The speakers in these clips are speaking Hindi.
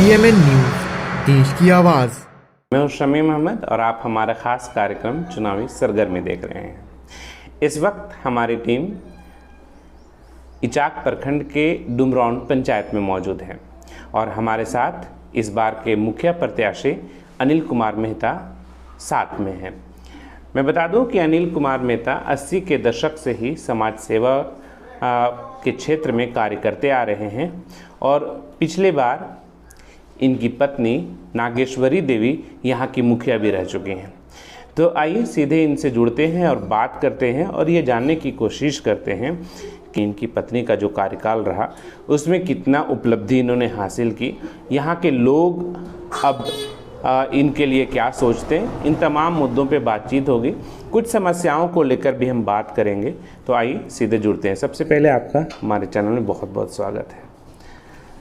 PMN न्यूज़, देश की आवाज़। मैं हूं शमीम अहमद और आप हमारा ख़ास कार्यक्रम चुनावी सरगर्मी देख रहे हैं। इस वक्त हमारी टीम इचाक प्रखंड के डुमरौन पंचायत में मौजूद है और हमारे साथ इस बार के मुखिया प्रत्याशी अनिल कुमार मेहता साथ में हैं। मैं बता दूं कि अनिल कुमार मेहता 80 के दशक से ही समाज सेवा के क्षेत्र में कार्य करते आ रहे हैं और पिछले बार इनकी पत्नी नागेश्वरी देवी यहाँ की मुखिया भी रह चुकी हैं। तो आइए सीधे इनसे जुड़ते हैं और बात करते हैं और ये जानने की कोशिश करते हैं कि इनकी पत्नी का जो कार्यकाल रहा उसमें कितना उपलब्धि इन्होंने हासिल की, यहाँ के लोग अब इनके लिए क्या सोचते हैं, इन तमाम मुद्दों पे बातचीत होगी। कुछ समस्याओं को लेकर भी हम बात करेंगे। तो आइए सीधे जुड़ते हैं। सबसे पहले आपका हमारे चैनल में बहुत बहुत स्वागत है।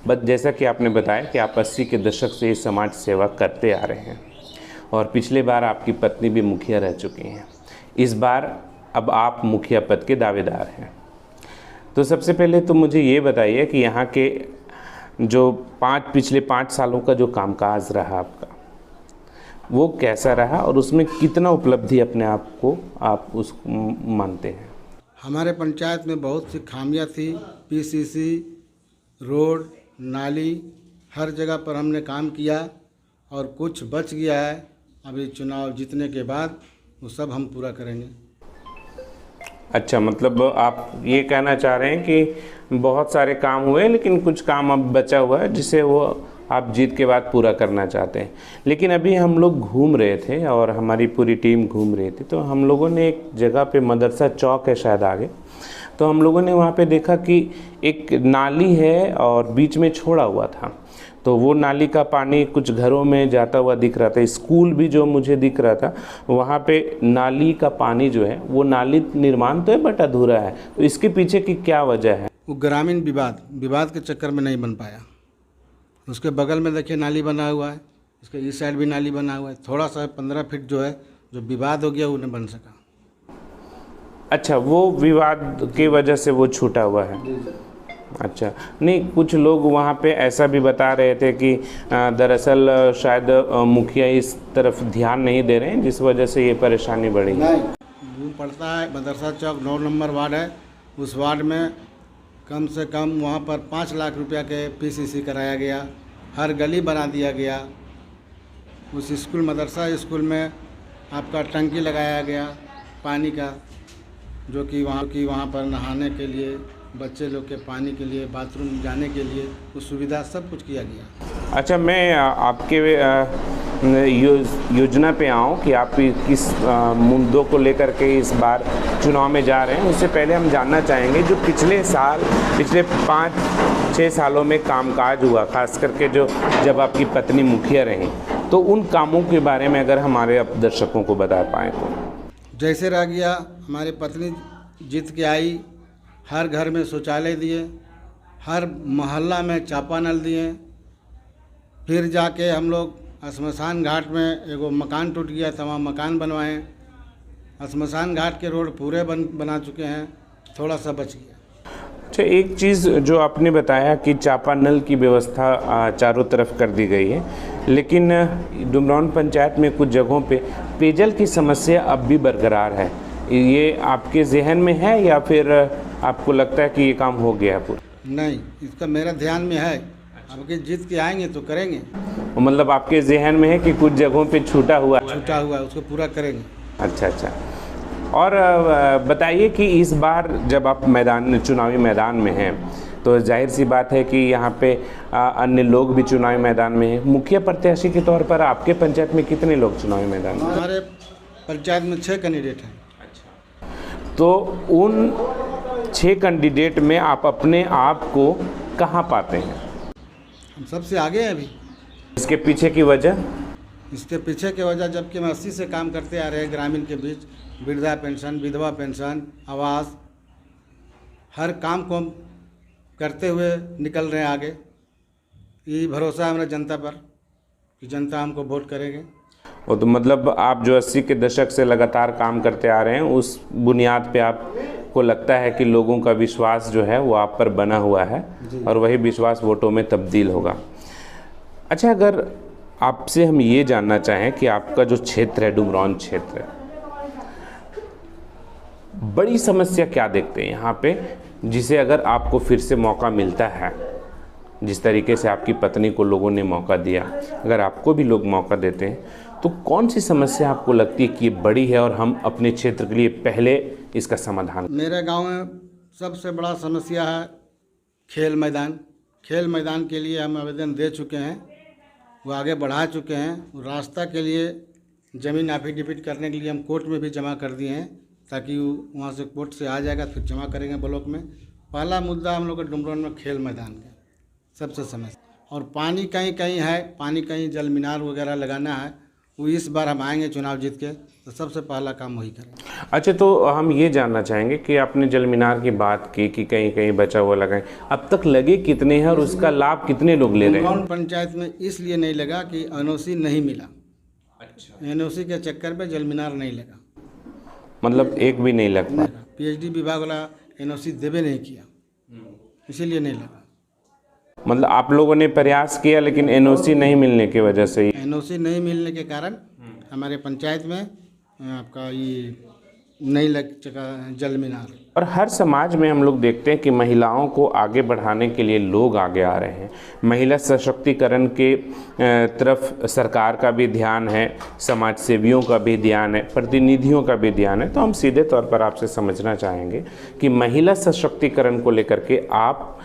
बस जैसा कि आपने बताया कि आप 80 के दशक से समाज सेवा करते आ रहे हैं और पिछले बार आपकी पत्नी भी मुखिया रह चुकी हैं। इस बार अब आप मुखिया पद के दावेदार हैं। तो सबसे पहले तो मुझे ये बताइए कि यहाँ के जो पिछले 5 सालों का जो कामकाज रहा आपका, वो कैसा रहा और उसमें कितना उपलब्धि अपने आप को आप उस मानते हैं? हमारे पंचायत में बहुत सी खामियां थी। PCC, रोड, नाली, हर जगह पर हमने काम किया और कुछ बच गया है। अभी चुनाव जीतने के बाद वो सब हम पूरा करेंगे। अच्छा, मतलब आप ये कहना चाह रहे हैं कि बहुत सारे काम हुए लेकिन कुछ काम अब बचा हुआ है जिसे वो आप जीत के बाद पूरा करना चाहते हैं। लेकिन अभी हम लोग घूम रहे थे और हमारी पूरी टीम घूम रही थी, तो हम लोगों ने एक जगह पे मदरसा चौक है शायद आगे, तो हम लोगों ने वहाँ पे देखा कि एक नाली है और बीच में छोड़ा हुआ था। तो वो नाली का पानी कुछ घरों में जाता हुआ दिख रहा था। स्कूल भी जो मुझे दिख रहा था, वहाँ पे नाली का पानी जो है वो नाली निर्माण तो है बट अधूरा है। तो इसके पीछे की क्या वजह है? वो ग्रामीण विवाद के चक्कर में नहीं बन पाया। उसके बगल में देखिए नाली बना हुआ है, उसके इस साइड भी नाली बना हुआ है। थोड़ा सा 15 फीट जो है जो विवाद हो गया वो नहीं बन सका। अच्छा, वो विवाद की वजह से वो छूटा हुआ है। अच्छा, नहीं, कुछ लोग वहाँ पे ऐसा भी बता रहे थे कि दरअसल शायद मुखिया इस तरफ ध्यान नहीं दे रहे हैं जिस वजह से ये परेशानी बढ़ी। नहीं, पड़ता है मदरसा चौक 9 नंबर वार्ड है। उस वार्ड में कम से कम वहाँ पर 5 लाख रुपया के PCC कराया गया। हर गली बना दिया गया। उस स्कूल मदरसा स्कूल में आपका टंकी लगाया गया पानी का, जो कि वहाँ पर नहाने के लिए, बच्चे लोग के पानी के लिए, बाथरूम जाने के लिए वो सुविधा सब कुछ किया गया। अच्छा, मैं आपके योजना पे आऊँ कि आप किस मुद्दों को लेकर के इस बार चुनाव में जा रहे हैं। उससे पहले हम जानना चाहेंगे जो पिछले 5-6 सालों में कामकाज हुआ, खास करके जब आपकी पत्नी मुखिया रही, तो उन कामों के बारे में अगर हमारे दर्शकों को बता पाएँ तो। जैसे रह गया, हमारी पत्नी जीत के आई, हर घर में शौचालय दिए, हर मोहल्ला में चापानल दिए। फिर जाके हम लोग श्मशान घाट में एगो मकान टूट गया था, वहाँ मकान बनवाए। श्मशान घाट के रोड पूरे बना चुके हैं, थोड़ा सा बच गया। अच्छा, एक चीज़ जो आपने बताया कि चापानल की व्यवस्था चारों तरफ कर दी गई है, लेकिन डुमरौन पंचायत में कुछ जगहों पे पेयजल की समस्या अब भी बरकरार है। ये आपके जहन में है या फिर आपको लगता है कि ये काम हो गया है पूरा? नहीं, इसका मेरा ध्यान में है। अब कि जीत के आएंगे तो करेंगे। मतलब आपके जहन में है कि कुछ जगहों पे छूटा हुआ है, उसको पूरा करेंगे। अच्छा। और बताइए कि इस बार जब आप चुनावी मैदान में हैं तो जाहिर सी बात है कि यहाँ पे अन्य लोग भी चुनावी मैदान में हैं। मुखिया प्रत्याशी के तौर पर आपके पंचायत में कितने लोग चुनावी मैदान में? हमारे पंचायत में 6 कैंडिडेट हैं। तो उन 6 कैंडिडेट में आप अपने आप को कहाँ पाते हैं? हम सबसे आगे हैं अभी। इसके पीछे की वजह? इसके पीछे की वजह, जबकि हम 80 से काम करते आ रहे हैं ग्रामीण के बीच, वृद्धा पेंशन, विधवा पेंशन, आवास, हर काम को हम करते हुए निकल रहे हैं आगे। यही भरोसा है हमारा जनता पर कि जनता हमको वोट करेंगे। वो तो मतलब आप जो 80 के दशक से लगातार काम करते आ रहे हैं, उस बुनियाद पे आपको लगता है कि लोगों का विश्वास जो है वो आप पर बना हुआ है और वही विश्वास वोटों में तब्दील होगा। अच्छा, अगर आपसे हम ये जानना चाहें कि आपका जो क्षेत्र है, डुमरौन क्षेत्र, बड़ी समस्या क्या देखते हैं यहाँ पे, जिसे अगर आपको फिर से मौका मिलता है, जिस तरीके से आपकी पत्नी को लोगों ने मौका दिया, अगर आपको भी लोग मौका देते हैं, तो कौन सी समस्या आपको लगती है कि ये बड़ी है और हम अपने क्षेत्र के लिए पहले इसका समाधान? मेरे गांव में सबसे बड़ा समस्या है खेल मैदान। खेल मैदान के लिए हम आवेदन दे चुके हैं, वो आगे बढ़ा चुके हैं। रास्ता के लिए ज़मीन एफिडेविट करने के लिए हम कोर्ट में भी जमा कर दिए हैं, ताकि वहाँ से कोर्ट से आ जाएगा, फिर जमा करेंगे ब्लॉक में। पहला मुद्दा हम लोग का डुमरौन में खेल मैदान का सबसे समस्या। और पानी कहीं कहीं है, पानी कहीं जल मीनार वगैरह लगाना है, वो इस बार हम आएंगे चुनाव जीत के तो सबसे पहला काम वही करेंगे। अच्छा, तो हम ये जानना चाहेंगे कि आपने जल मीनार की बात की कि कहीं कहीं बचा हुआ लगाएं, अब तक लगे कितने हैं और उसका लाभ कितने लोग ले रहे हैं? डुमरौन पंचायत में इसलिए नहीं लगा कि एनओसी नहीं मिला। अच्छा, एनओसी के चक्कर में जल मीनार नहीं लगा, मतलब एक भी नहीं लग पाया। पीएचडी विभाग वाला एनओसी देवे नहीं किया, इसीलिए नहीं लगा। मतलब आप लोगों ने प्रयास किया लेकिन एनओसी नहीं मिलने की वजह से ही? एनओसी नहीं मिलने के कारण हमारे पंचायत में आपका ये नहीं लग सका जल मीनार। और हर समाज में हम लोग देखते हैं कि महिलाओं को आगे बढ़ाने के लिए लोग आगे आ रहे हैं। महिला सशक्तिकरण के तरफ सरकार का भी ध्यान है, समाज सेवियों का भी ध्यान है, प्रतिनिधियों का भी ध्यान है। तो हम सीधे तौर पर आपसे समझना चाहेंगे कि महिला सशक्तिकरण को लेकर के आप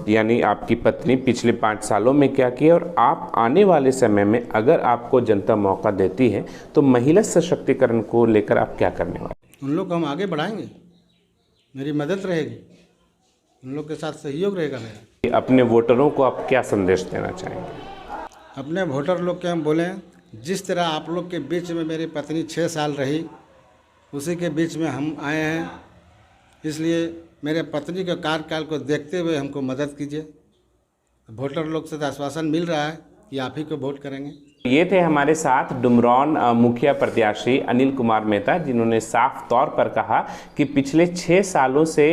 यानी आपकी पत्नी पिछले 5 सालों में क्या किया, और आप आने वाले समय में अगर आपको जनता मौका देती है तो महिला सशक्तिकरण को लेकर आप क्या करने वाले? उन लोग को हम आगे बढ़ाएंगे, मेरी मदद रहेगी, उन लोग के साथ सहयोग रहेगा मेरा। अपने वोटरों को आप क्या संदेश देना चाहेंगे? अपने वोटर लोग के हम बोलें, जिस तरह आप लोग के बीच में मेरी पत्नी 6 साल रही, उसी के बीच में हम आए हैं। इसलिए मेरे पत्नी के कार्यकाल को देखते हुए हमको मदद कीजिए। वोटर लोग से तो आश्वासन मिल रहा है कि आप ही को वोट करेंगे। ये थे हमारे साथ डुमरौन मुखिया प्रत्याशी अनिल कुमार मेहता, जिन्होंने साफ तौर पर कहा कि पिछले 6 सालों से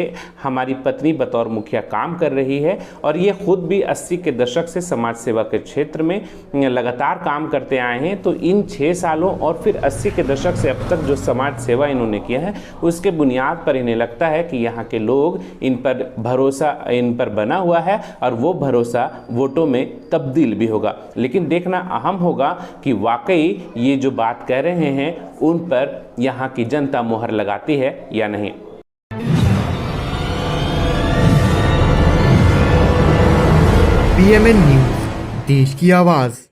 हमारी पत्नी बतौर मुखिया काम कर रही है और ये खुद भी 80 के दशक से समाज सेवा के क्षेत्र में लगातार काम करते आए हैं। तो इन 6 सालों और फिर 80 के दशक से अब तक जो समाज सेवा इन्होंने किया है, उसके बुनियाद पर इन्हें लगता है कि यहाँ के लोग इन पर भरोसा इन पर बना हुआ है और वो भरोसा वोटों में तब्दील भी होगा। लेकिन देखना अहम होगा कि वाकई ये जो बात कह रहे हैं उन पर यहाँ की जनता मोहर लगाती है या नहीं। PMN न्यूज़, देश की आवाज़।